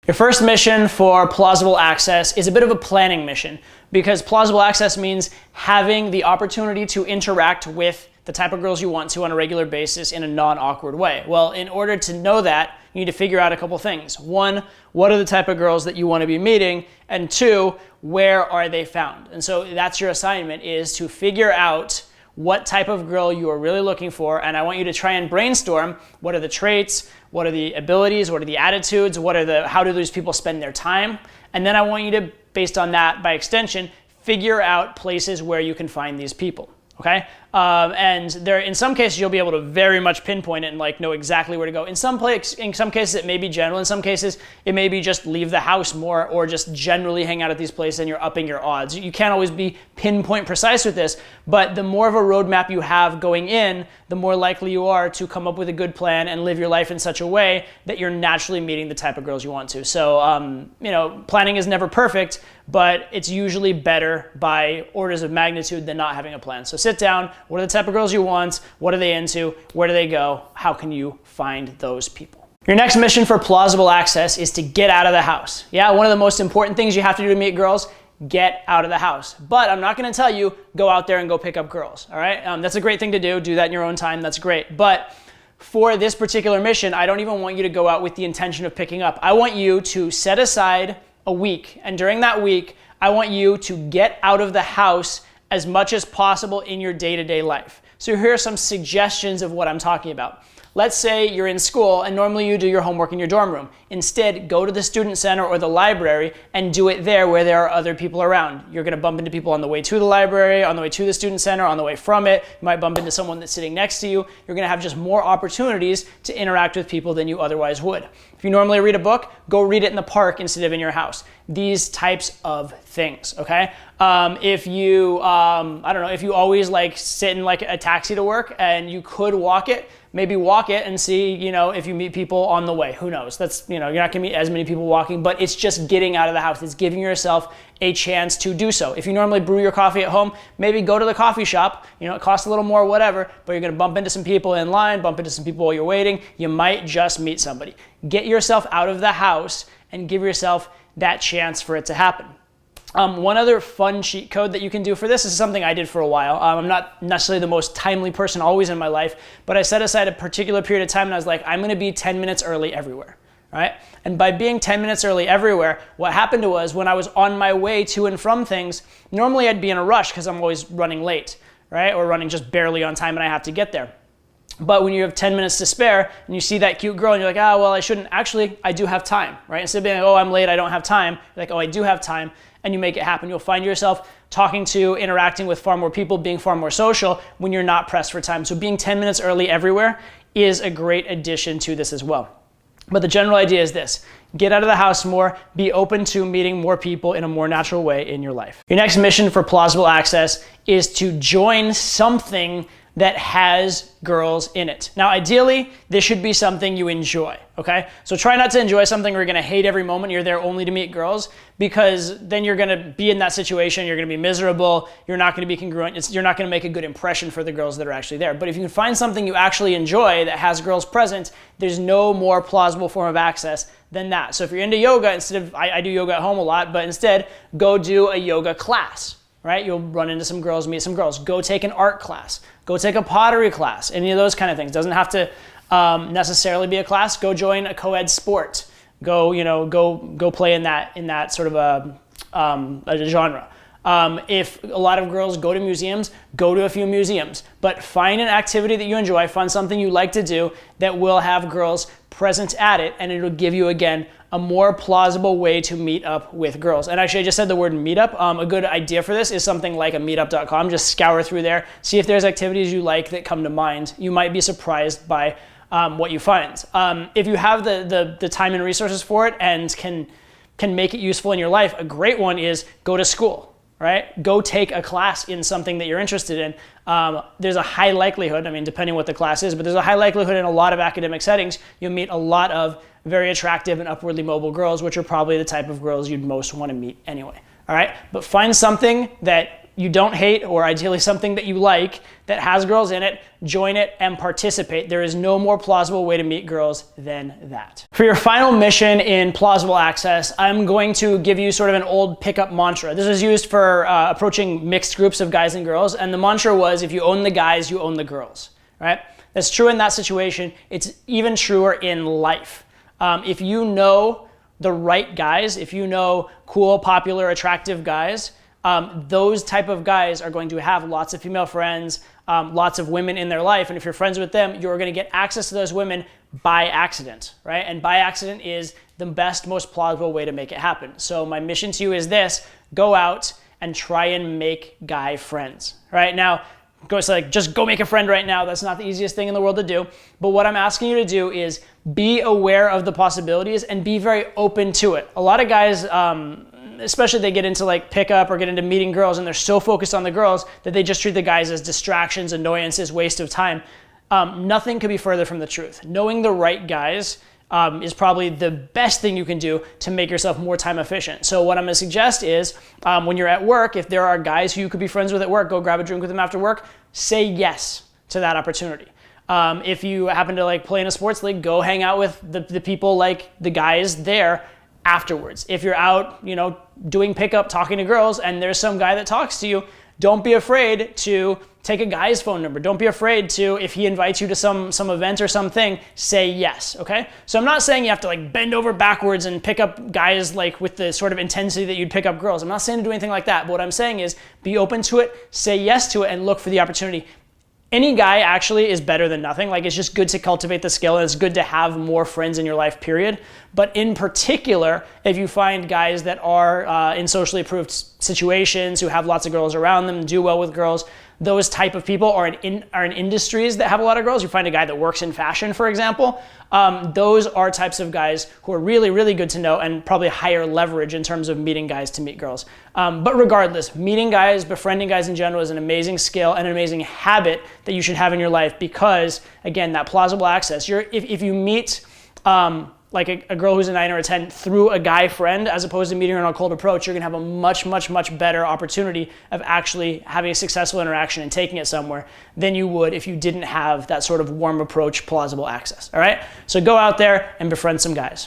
Your first mission for plausible access is a bit of a planning mission, because plausible access means having the opportunity to interact with the type of girls you want to on a regular basis in a non-awkward way. Well, in order to know that, you need to figure out a couple things. One, what are the type of girls that you want to be meeting? And two, where are they found? And so that's your assignment, is to figure out what type of girl you are really looking for, and I want you to try and brainstorm what are the traits, what are the abilities, what are the attitudes, how do those people spend their time, and then I want you to, based on that, by extension, figure out places where you can find these people. Okay, and there, in some cases, you'll be able to very much pinpoint it and like know exactly where to go. In some cases, it may be general. In some cases, it may be just leave the house more, or just generally hang out at these places, and you're upping your odds. You can't always be pinpoint precise with this, but the more of a roadmap you have going in, the more likely you are to come up with a good plan and live your life in such a way that you're naturally meeting the type of girls you want to. So, planning is never perfect, but it's usually better by orders of magnitude than not having a plan. So sit down. What are the type of girls you want? What are they into? Where do they go? How can you find those people? Your next mission for plausible access is to get out of the house. Yeah, one of the most important things you have to do to meet girls, get out of the house. But I'm not going to tell you, go out there and go pick up girls, all right? That's a great thing to do. Do that in your own time. That's great. But for this particular mission, I don't even want you to go out with the intention of picking up. I want you to set aside a week, and during that week, I want you to get out of the house as much as possible in your day-to-day life. So here are some suggestions of what I'm talking about. Let's say you're in school and normally you do your homework in your dorm room. Instead, go to the student center or the library and do it there where there are other people around. You're gonna bump into people on the way to the library, on the way to the student center, on the way from it. You might bump into someone that's sitting next to you. You're gonna have just more opportunities to interact with people than you otherwise would. If you normally read a book, go read it in the park instead of in your house. These types of things, okay? If you always like sit in like a taxi to work and you could walk it, maybe walk it and see, if you meet people on the way. Who knows? That's, you're not gonna meet as many people walking, but it's just getting out of the house. It's giving yourself a chance to do so. If you normally brew your coffee at home, maybe go to the coffee shop. It costs a little more, whatever, but you're gonna bump into some people in line, bump into some people while you're waiting. You might just meet somebody. Get yourself out of the house and give yourself that chance for it to happen. One other fun cheat code that you can do for this is something I did for a while. I'm not necessarily the most timely person always in my life, but I set aside a particular period of time and I was like, I'm gonna be 10 minutes early everywhere, right? And by being 10 minutes early everywhere, what happened was when I was on my way to and from things, normally I'd be in a rush because I'm always running late, right? Or running just barely on time and I have to get there. But when you have 10 minutes to spare and you see that cute girl and you're like, I shouldn't. Actually, I do have time, right? Instead of being like, I'm late, I don't have time. You're like, I do have time, and you make it happen. You'll find yourself interacting with far more people, being far more social when you're not pressed for time. So being 10 minutes early everywhere is a great addition to this as well. But the general idea is this: get out of the house more, be open to meeting more people in a more natural way in your life. Your next mission for plausible access is to join something that has girls in it. Now, ideally, this should be something you enjoy, okay? So try not to enjoy something where you're gonna hate every moment you're there only to meet girls, because then you're gonna be in that situation, you're gonna be miserable, you're not gonna be congruent, you're not gonna make a good impression for the girls that are actually there. But if you can find something you actually enjoy that has girls present, there's no more plausible form of access than that. So if you're into yoga, I do yoga at home a lot, but instead, go do a yoga class. Right? You'll run into some girls, meet some girls. Go take an art class. Go take a pottery class. Any of those kind of things. Doesn't have to necessarily be a class. Go join a co-ed sport. Go play in that sort of a genre. If a lot of girls go to museums, go to a few museums. But find an activity that you enjoy. Find something you like to do that will have girls present at it, and it'll give you, again, a more plausible way to meet up with girls. And actually, I just said the word meetup. A good idea for this is something like a meetup.com. Just scour through there, see if there's activities you like that come to mind. You might be surprised by what you find. If you have the time and resources for it and can make it useful in your life, a great one is go to school. Right? Go take a class in something that you're interested in. There's a high likelihood, depending what the class is, but there's a high likelihood in a lot of academic settings, you'll meet a lot of very attractive and upwardly mobile girls, which are probably the type of girls you'd most want to meet anyway. All right? But find something that you don't hate, or ideally something that you like that has girls in it, join it and participate. There is no more plausible way to meet girls than that. For your final mission in Plausible Access, I'm going to give you sort of an old pickup mantra. This was used for approaching mixed groups of guys and girls, and the mantra was, if you own the guys, you own the girls, right? That's true in that situation. It's even truer in life. If you know the right guys, if you know cool, popular, attractive guys, those type of guys are going to have lots of female friends, lots of women in their life, and if you're friends with them, you're going to get access to those women by accident, right? And by accident is the best, most plausible way to make it happen. So my mission to you is this: go out and try and make guy friends, right? Now, just go make a friend right now. That's not the easiest thing in the world to do. But what I'm asking you to do is be aware of the possibilities and be very open to it. A lot of guys, especially they get into like pickup or get into meeting girls, and they're so focused on the girls that they just treat the guys as distractions, annoyances, waste of time. Nothing could be further from the truth. Knowing the right guys is probably the best thing you can do to make yourself more time efficient. So what I'm gonna suggest is when you're at work, if there are guys who you could be friends with at work, go grab a drink with them after work, say yes to that opportunity. If you happen to like play in a sports league, go hang out with the people, like the guys there afterwards. If you're out, doing pickup, talking to girls, and there's some guy that talks to you, don't be afraid to take a guy's phone number. Don't be afraid to, if he invites you to some event or something, say yes, okay? So I'm not saying you have to like bend over backwards and pick up guys like with the sort of intensity that you'd pick up girls. I'm not saying to do anything like that, but what I'm saying is be open to it, say yes to it, and look for the opportunity. Any guy actually is better than nothing. Like, it's just good to cultivate the skill, and it's good to have more friends in your life, period. But in particular, if you find guys that are in socially approved situations, who have lots of girls around them, do well with girls, those type of people are in industries that have a lot of girls. You find a guy that works in fashion, for example. Those are types of guys who are really, really good to know, and probably higher leverage in terms of meeting guys to meet girls. But regardless, meeting guys, befriending guys in general is an amazing skill and an amazing habit that you should have in your life, because, again, that plausible access. If you meet like a girl who's a 9 or a 10 through a guy friend, as opposed to meeting her on a cold approach, you're gonna have a much, much, much better opportunity of actually having a successful interaction and taking it somewhere than you would if you didn't have that sort of warm approach, plausible access, all right? So go out there and befriend some guys.